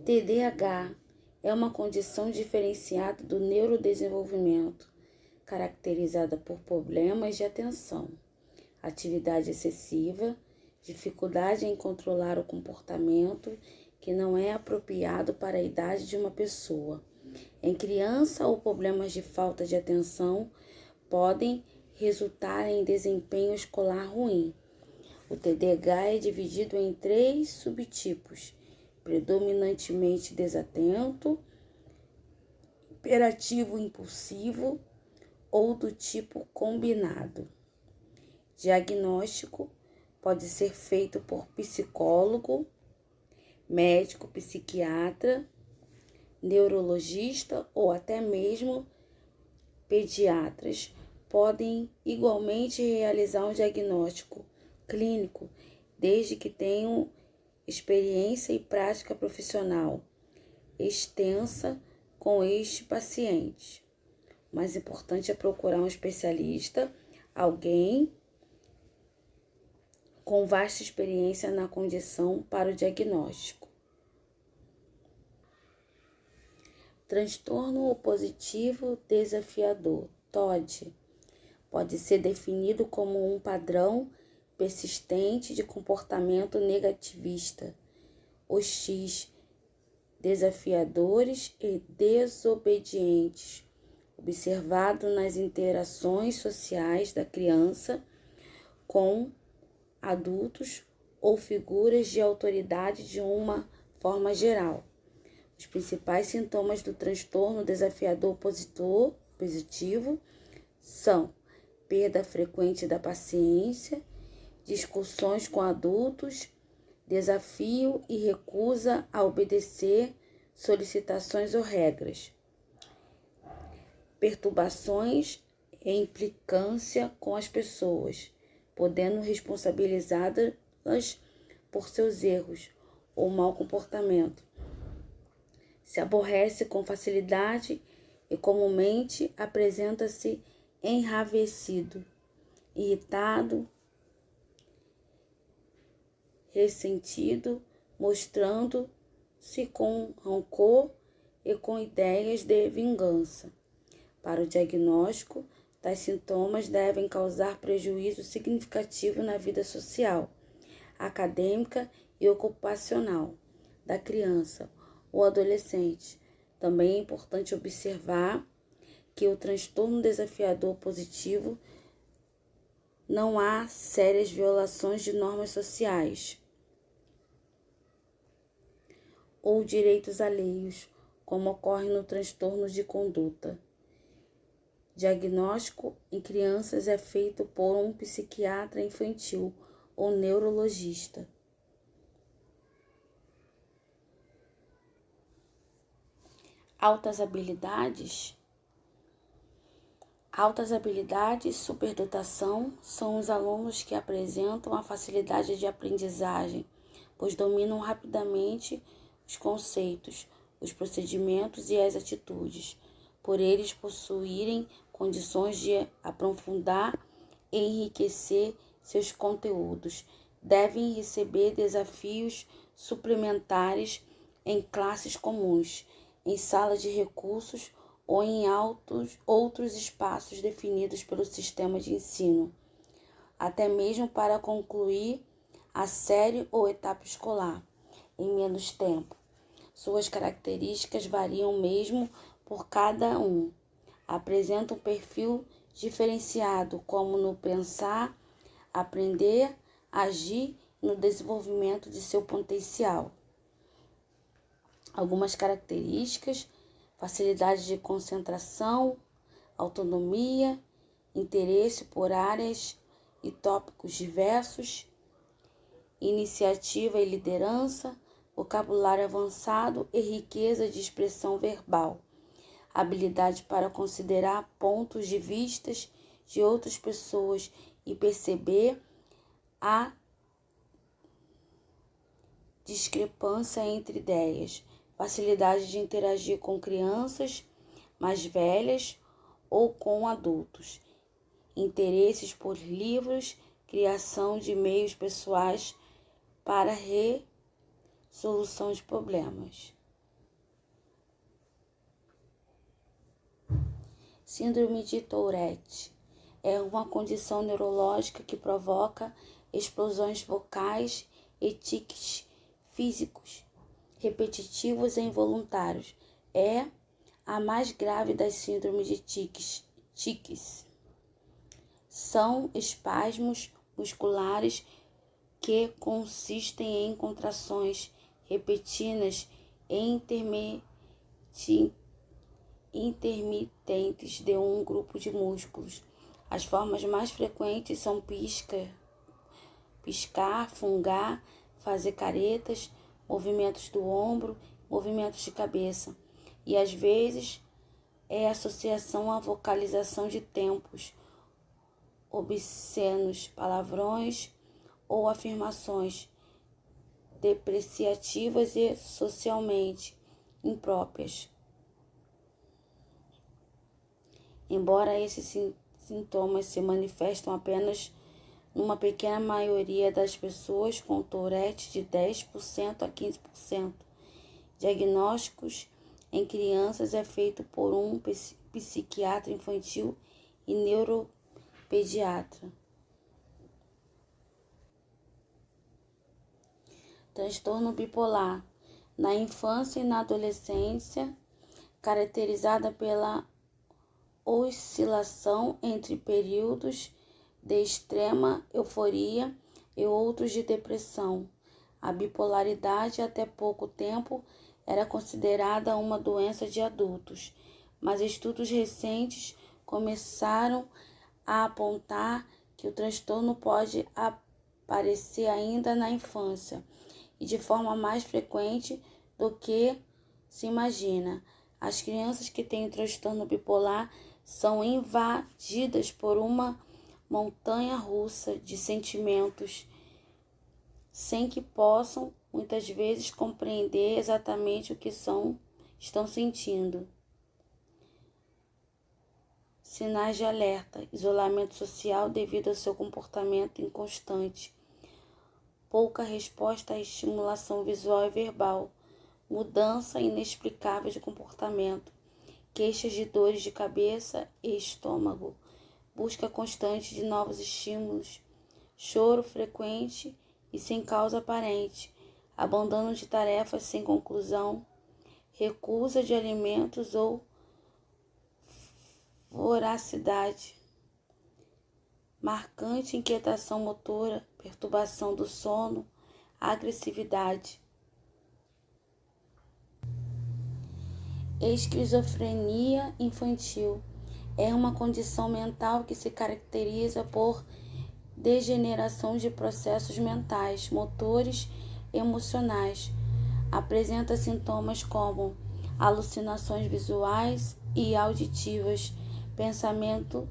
TDAH é uma condição diferenciada do neurodesenvolvimento, caracterizada por problemas de atenção, atividade excessiva, dificuldade em controlar o comportamento que não é apropriado para a idade de uma pessoa. Em criança, ou problemas de falta de atenção podem resultar em desempenho escolar ruim. O TDAH é dividido em 3 subtipos: predominantemente desatento, hiperativo impulsivo ou do tipo combinado. Diagnóstico pode ser feito por psicólogo, médico, psiquiatra, neurologista ou até mesmo pediatras podem igualmente realizar um diagnóstico clínico, desde que tenham experiência e prática profissional extensa com este paciente. O mais importante é procurar um especialista, alguém com vasta experiência na condição para o diagnóstico. Transtorno opositivo desafiador, TOD, pode ser definido como um padrão persistente de comportamento negativista, hostis, desafiadores e desobedientes, observado nas interações sociais da criança com adultos ou figuras de autoridade de uma forma geral. Os principais sintomas do transtorno desafiador positivo são perda frequente da paciência, discussões com adultos, desafio e recusa a obedecer solicitações ou regras, perturbações e implicância com as pessoas, podendo responsabilizá-las por seus erros ou mau comportamento. Se aborrece com facilidade e comumente apresenta-se enraivecido, irritado, ressentido, mostrando-se com rancor e com ideias de vingança. Para o diagnóstico, tais sintomas devem causar prejuízo significativo na vida social, acadêmica e ocupacional da criança ou adolescente. Também é importante observar que o transtorno desafiador positivo não há sérias violações de normas sociais ou direitos alheios, como ocorre no transtorno de conduta. Diagnóstico em crianças é feito por um psiquiatra infantil ou neurologista. Altas habilidades e superdotação são os alunos que apresentam a facilidade de aprendizagem, pois dominam rapidamente os conceitos, os procedimentos e as atitudes, por eles possuírem condições de aprofundar e enriquecer seus conteúdos. Devem receber desafios suplementares em classes comuns, em salas de recursos ou em outros espaços definidos pelo sistema de ensino, até mesmo para concluir a série ou etapa escolar em menos tempo. Suas características variam mesmo por cada um. Apresentam um perfil diferenciado, como no pensar, aprender, agir e no desenvolvimento de seu potencial. Algumas características: facilidade de concentração, autonomia, interesse por áreas e tópicos diversos, iniciativa e liderança, vocabulário avançado e riqueza de expressão verbal, habilidade para considerar pontos de vista de outras pessoas e perceber a discrepância entre ideias, facilidade de interagir com crianças mais velhas ou com adultos, interesses por livros, criação de meios pessoais para resolução de problemas. Síndrome de Tourette é uma condição neurológica que provoca explosões vocais e tiques físicos repetitivos e involuntários. É a mais grave das síndromes de tiques. São espasmos musculares que consistem em contrações repetidas e intermitentes de um grupo de músculos. As formas mais frequentes são piscar, fungar, fazer caretas, movimentos do ombro, movimentos de cabeça. E às vezes é associação à vocalização de tempos obscenos, palavrões ou afirmações depreciativas e socialmente impróprias. Embora esses sintomas se manifestam apenas numa pequena maioria das pessoas com Tourette, de 10% a 15%. Diagnósticos em crianças é feito por um psiquiatra infantil e neuropediatra. Transtorno bipolar. Na infância e na adolescência, caracterizada pela oscilação entre períodos de extrema euforia e outros de depressão. A bipolaridade até pouco tempo era considerada uma doença de adultos, mas estudos recentes começaram a apontar que o transtorno pode aparecer ainda na infância e de forma mais frequente do que se imagina. As crianças que têm transtorno bipolar são invadidas por uma montanha-russa de sentimentos sem que possam, muitas vezes, compreender exatamente o que estão sentindo. Sinais de alerta: isolamento social devido ao seu comportamento inconstante, pouca resposta à estimulação visual e verbal, mudança inexplicável de comportamento, queixas de dores de cabeça e estômago, busca constante de novos estímulos, choro frequente e sem causa aparente, abandono de tarefas sem conclusão, recusa de alimentos ou voracidade, marcante inquietação motora, perturbação do sono, agressividade. Esquizofrenia infantil é uma condição mental que se caracteriza por degeneração de processos mentais, motores e emocionais. Apresenta sintomas como alucinações visuais e auditivas, pensamento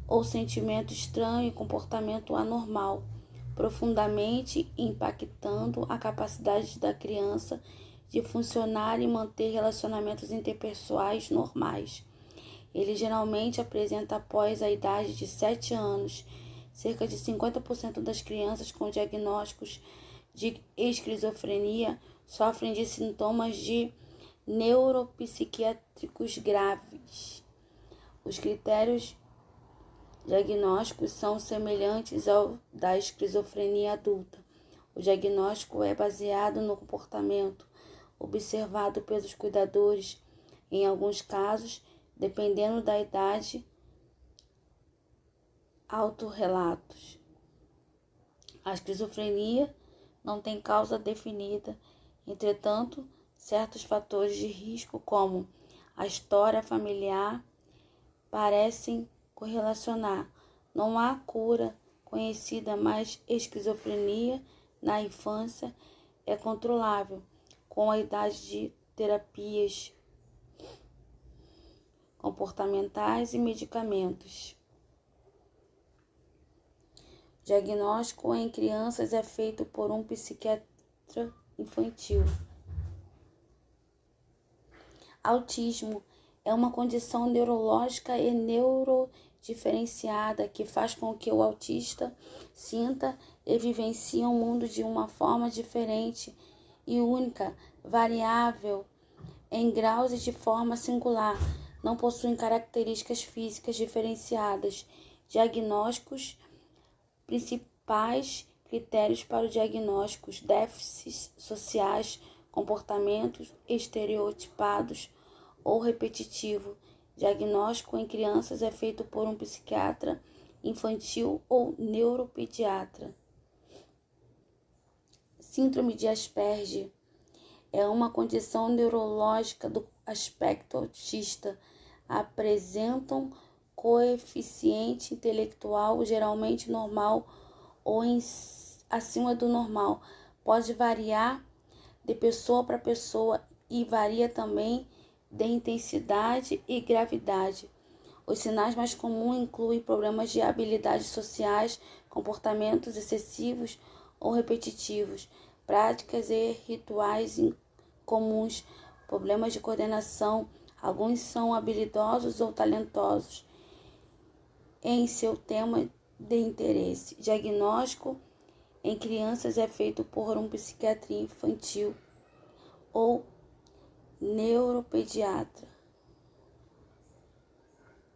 ou sentimento estranho e comportamento anormal, profundamente impactando a capacidade da criança de funcionar e manter relacionamentos interpessoais normais. Ele geralmente apresenta após a idade de 7 anos. Cerca de 50% das crianças com diagnósticos de esquizofrenia sofrem de sintomas de neuropsiquiátricos graves. Os critérios diagnósticos são semelhantes ao da esquizofrenia adulta. O diagnóstico é baseado no comportamento observado pelos cuidadores, em alguns casos, dependendo da idade, autorrelatos. A esquizofrenia não tem causa definida, entretanto, certos fatores de risco, como a história familiar, parecem correlacionar. Não há cura conhecida, mas esquizofrenia na infância é controlável com a idade de terapias comportamentais e medicamentos. O diagnóstico em crianças é feito por um psiquiatra infantil. Autismo é uma condição neurológica e neurodiferenciada que faz com que o autista sinta e vivencie o mundo de uma forma diferente e única, variável em graus e de forma singular. não possuem características físicas diferenciadas. Diagnósticos principais critérios para o diagnóstico: déficits sociais, comportamentos estereotipados ou repetitivo. Diagnóstico em crianças é feito por um psiquiatra infantil ou neuropediatra. Síndrome de Asperger é uma condição neurológica do aspecto autista. Apresentam coeficiente intelectual geralmente normal ou acima do normal. Pode variar de pessoa para pessoa e varia também de intensidade e gravidade. Os sinais mais comuns incluem problemas de habilidades sociais, comportamentos excessivos ou repetitivos, práticas e rituais incomuns, problemas de coordenação. Alguns são habilidosos ou talentosos em seu tema de interesse. Diagnóstico em crianças é feito por um psiquiatra infantil ou neuropediatra.